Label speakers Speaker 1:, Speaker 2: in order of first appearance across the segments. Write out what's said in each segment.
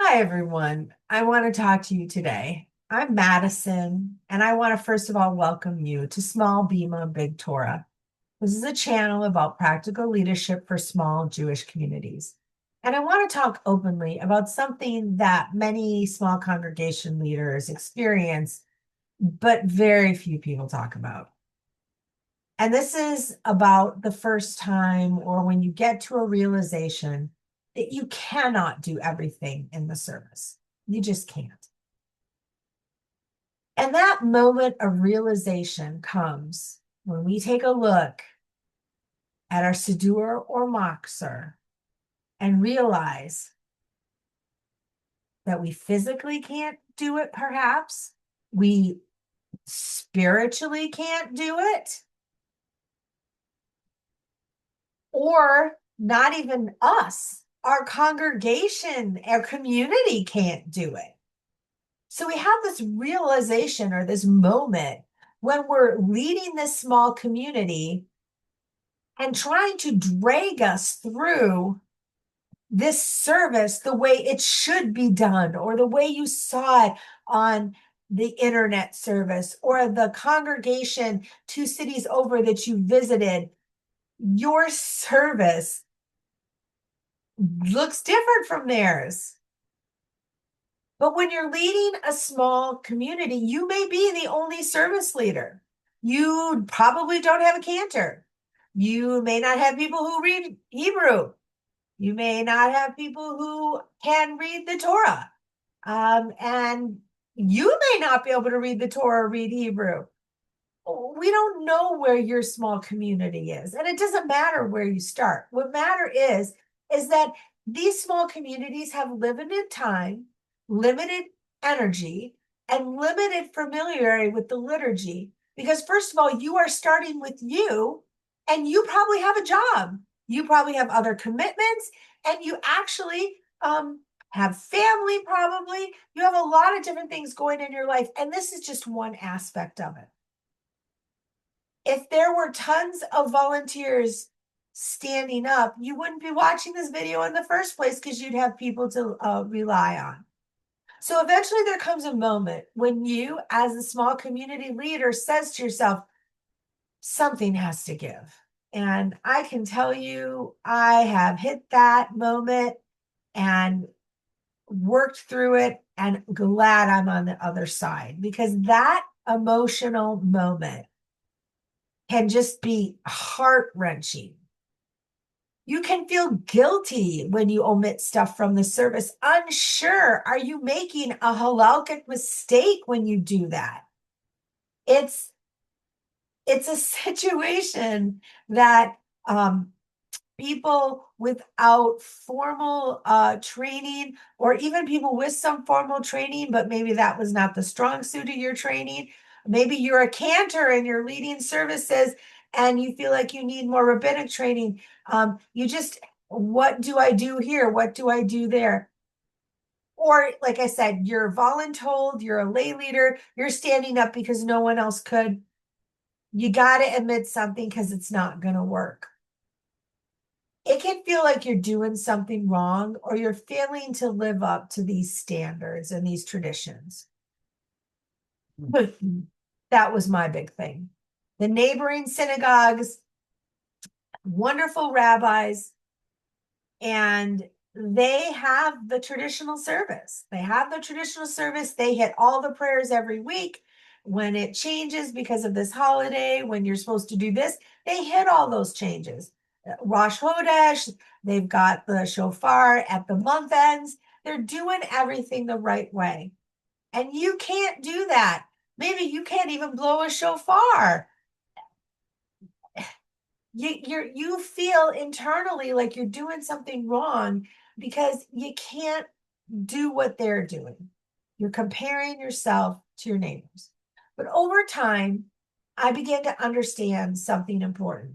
Speaker 1: Hi, everyone. I want to talk to you today. I'm Madison, and I want to first of all welcome you to Small Bima Big Torah. This is a channel about practical leadership for small Jewish communities. And I want to talk openly about something that many small congregation leaders experience, but very few people talk about. And this is about the first time or when you get to a realization that you cannot do everything in the service. You just can't. And that moment of realization comes when we take a look at our siddur or machzor and realize that we physically can't do it, perhaps. We spiritually can't do it, or not even us. Our congregation, our community can't do it. So we have this realization or this moment when we're leading this small community and trying to drag us through this service the way it should be done, or the way you saw it on the internet service, or the congregation 2 cities over that you visited. Your service looks different from theirs. But when you're leading a small community, you may be the only service leader. You probably don't have a cantor. You may not have people who read Hebrew. You may not have people who can read the Torah. And you may not be able to read the Torah or read Hebrew. We don't know where your small community is. And it doesn't matter where you start. What matter is that these small communities have limited time, limited energy, and limited familiarity with the liturgy. Because first of all, you are starting with you, and you probably have a job. You probably have other commitments, and you actually have family, probably. You have a lot of different things going in your life. And this is just one aspect of it. If there were tons of volunteers standing up, you wouldn't be watching this video in the first place, because you'd have people to rely on. So eventually there comes a moment when you, as a small community leader, says to yourself, something has to give. And I can tell you, I have hit that moment and worked through it, and glad I'm on the other side, because that emotional moment can just be heart-wrenching. You can feel guilty when you omit stuff from the service. Unsure, are you making a halakhic mistake when you do that? It's a situation that people without formal training, or even people with some formal training, but maybe that was not the strong suit of your training. Maybe you're a cantor and you're leading services and you feel like you need more rabbinic training. You just, what do I do here? What do I do there? Or, like I said, you're voluntold, you're a lay leader, you're standing up because no one else could. You got to admit something, because it's not going to work. It can feel like you're doing something wrong, or you're failing to live up to these standards and these traditions. That was my big thing. The neighboring synagogues, wonderful rabbis, and they have the traditional service. They have the traditional service. They hit all the prayers every week. When it changes because of this holiday, when you're supposed to do this, they hit all those changes. Rosh Hodesh, they've got the shofar at the month ends. They're doing everything the right way. And you can't do that. Maybe you can't even blow a shofar. You feel internally like you're doing something wrong, because you can't do what they're doing. You're comparing yourself to your neighbors. But over time, I began to understand something important.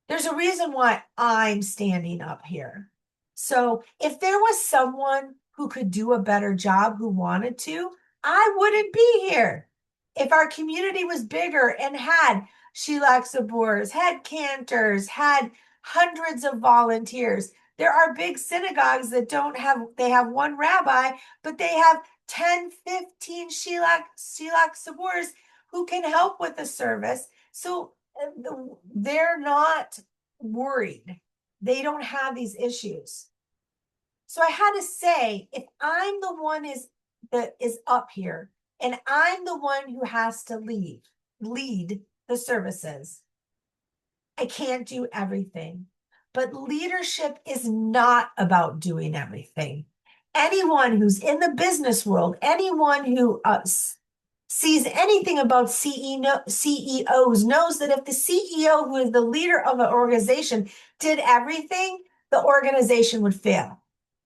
Speaker 1: There's a reason why I'm standing up here. So if there was someone who could do a better job, who wanted to, I wouldn't be here. If our community was bigger and had shilak saburs, had cantors, had hundreds of volunteers, There are big synagogues that don't have, they have one rabbi, but they have 10, 15 shilach saburs who can help with the service. So they're not worried. They don't have these issues. So I had to say, if I'm the one that is up here and I'm the one who has to lead the services, I can't do everything. But leadership is not about doing everything. Anyone who's in the business world, anyone who sees anything about CEOs knows that if the CEO, who is the leader of an organization, did everything, the organization would fail.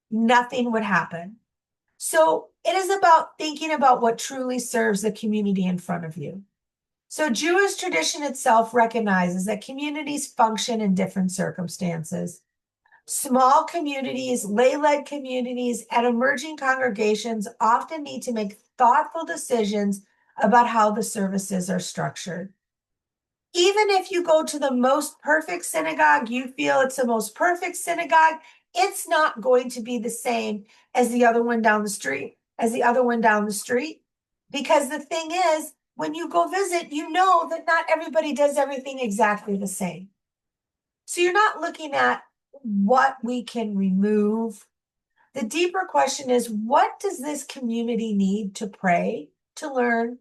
Speaker 1: Nothing would happen. So it is about thinking about what truly serves the community in front of you. So Jewish tradition itself recognizes that communities function in different circumstances. Small communities, lay-led communities, and emerging congregations often need to make thoughtful decisions about how the services are structured. Even if you go to the most perfect synagogue, you feel it's the most perfect synagogue, it's not going to be the same as the other one down the street, because the thing is, when you go visit, you know that not everybody does everything exactly the same. So you're not looking at what we can remove. The deeper question is, what does this community need to pray, to learn,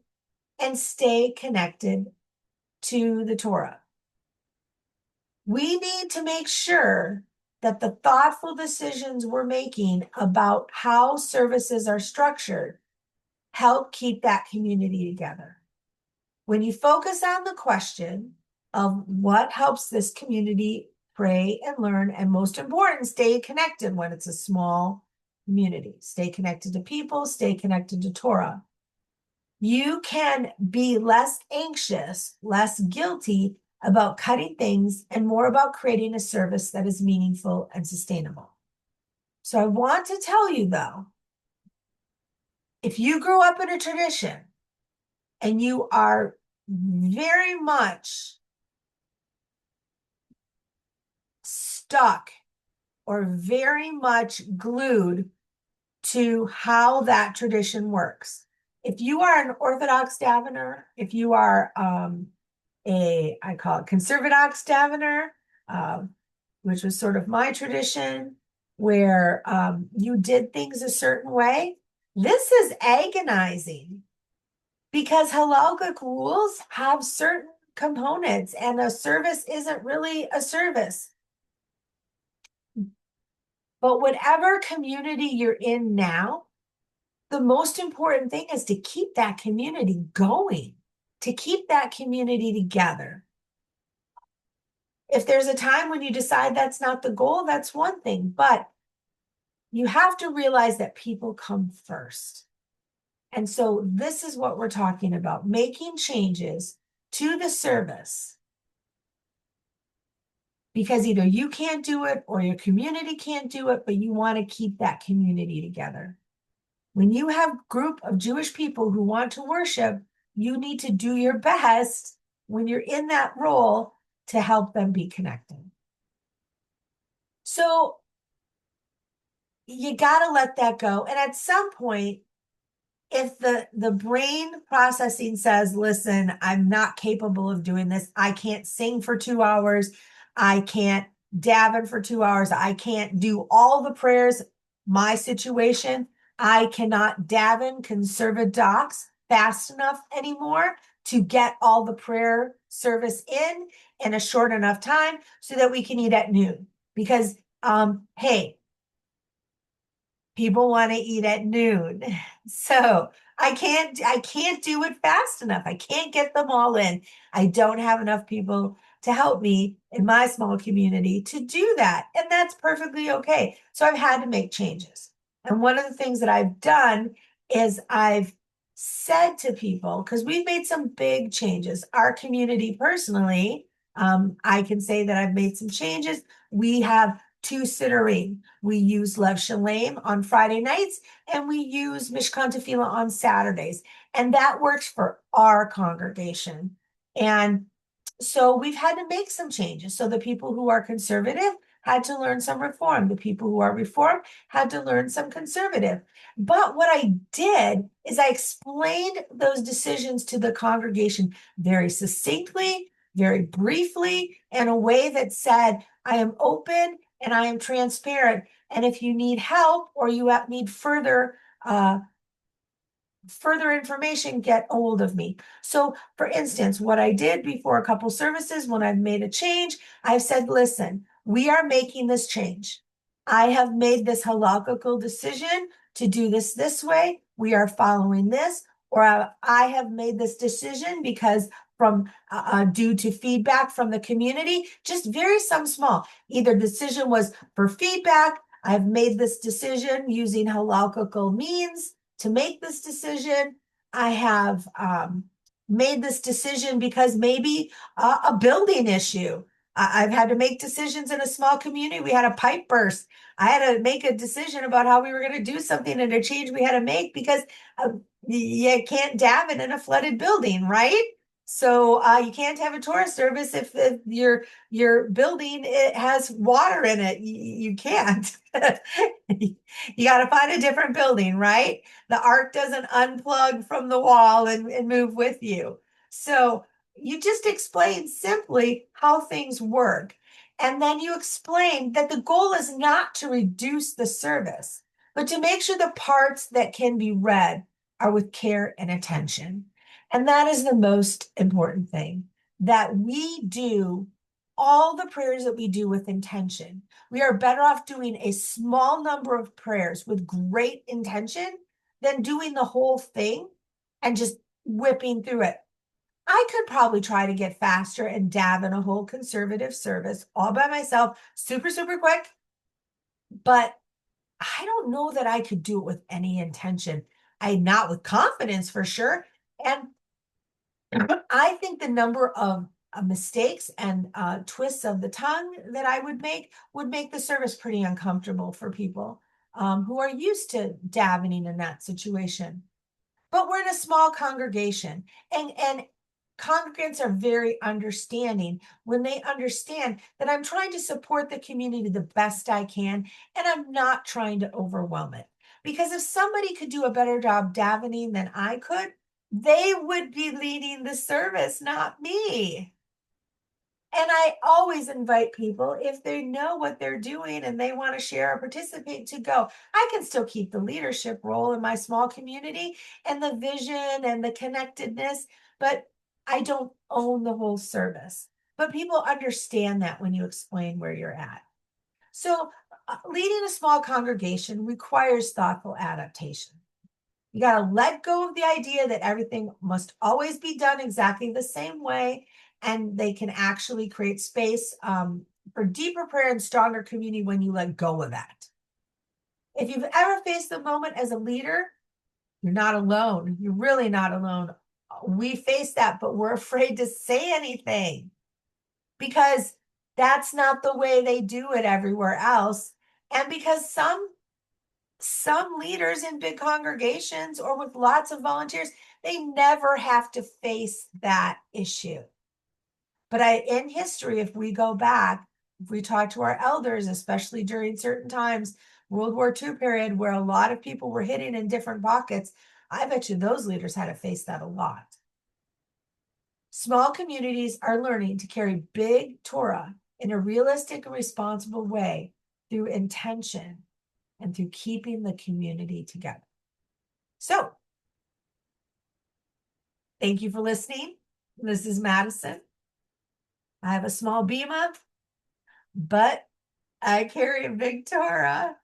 Speaker 1: and stay connected to the Torah? We need to make sure that the thoughtful decisions we're making about how services are structured help keep that community together. When you focus on the question of what helps this community pray and learn, and most important, stay connected when it's a small community, stay connected to people, stay connected to Torah, you can be less anxious, less guilty about cutting things, and more about creating a service that is meaningful and sustainable. So I want to tell you, though, if you grew up in a tradition and you are very much stuck or very much glued to how that tradition works, if you are an Orthodox davener, if you are I call it conservadox davener, which was sort of my tradition, where you did things a certain way, this is agonizing, because halakhic rules have certain components, and a service isn't really a service. But whatever community you're in now, the most important thing is to keep that community going, to keep that community together. If there's a time when you decide that's not the goal, that's one thing, but you have to realize that people come first. And so this is what we're talking about, making changes to the service, because either you can't do it or your community can't do it, but you want to keep that community together. When you have a group of Jewish people who want to worship, you need to do your best when you're in that role to help them be connected. So you got to let that go. And at some point, if the brain processing says, listen, I'm not capable of doing this, I can't sing for 2 hours, I can't daven for 2 hours, I can't do all the prayers, my situation, I cannot daven conservadox fast enough anymore to get all the prayer service in a short enough time so that we can eat at noon. Because, hey, people want to eat at noon. So I can't do it fast enough. I can't get them all in. I don't have enough people to help me in my small community to do that. And that's perfectly okay. So I've had to make changes. And one of the things that I've done is I've said to people, because we've made some big changes, our community personally, I can say that I've made some changes. We have 2 siddurim. We use Lev Shalem on Friday nights, and we use Mishkan Tefillah on Saturdays. And that works for our congregation. And so we've had to make some changes. So the people who are conservative had to learn some reform. The people who are reformed had to learn some conservative. But what I did is I explained those decisions to the congregation very succinctly, very briefly, in a way that said, I am open and I am transparent. And if you need help or you need further information, get a hold of me. So for instance, what I did before a couple services, when I've made a change, I've said, listen, we are making this change. I have made this halakhical decision to do this way. We are following this, or I have made this decision because from due to feedback from the community, just some small. Either decision was for feedback. I've made this decision using halakhical means to make this decision. I have made this decision because maybe a building issue. I've had to make decisions in a small community. We had a pipe burst. I had to make a decision about how we were going to do something and a change we had to make because you can't daven in a flooded building, right? So you can't have a Torah service if your building it has water in it. You can't. You got to find a different building, right? The ark doesn't unplug from the wall and move with you. So you just explain simply how things work. And then you explain that the goal is not to reduce the service, but to make sure the parts that can be read are with care and attention. And that is the most important thing, that we do all the prayers that we do with intention. We are better off doing a small number of prayers with great intention than doing the whole thing and just whipping through it. I could probably try to get faster and dab in a whole conservative service all by myself, super, super quick. But I don't know that I could do it with any intention. Not with confidence for sure. And I think the number of mistakes and twists of the tongue that I would make the service pretty uncomfortable for people who are used to davening in that situation. But we're in a small congregation, and congregants are very understanding when they understand that I'm trying to support the community the best I can, and I'm not trying to overwhelm it. Because if somebody could do a better job davening than I could, they would be leading the service, not me. And I always invite people, if they know what they're doing and they want to share or participate, to go. I can still keep the leadership role in my small community and the vision and the connectedness, but I don't own the whole service. But people understand that when you explain where you're at. So leading a small congregation requires thoughtful adaptation. You got to let go of the idea that everything must always be done exactly the same way, and they can actually create space for deeper prayer and stronger community when you let go of that. If you've ever faced the moment as a leader, you're not alone. You're really not alone. We face that, but we're afraid to say anything because that's not the way they do it everywhere else. And because some leaders in big congregations or with lots of volunteers, they never have to face that issue. But in history, if we go back, if we talk to our elders, especially during certain times, World War II period, where a lot of people were hitting in different pockets, I bet you those leaders had to face that a lot. Small communities are learning to carry big Torah in a realistic and responsible way through intention and through keeping the community together. So, thank you for listening. This is Madison. I have a small bima, but I carry a big Torah.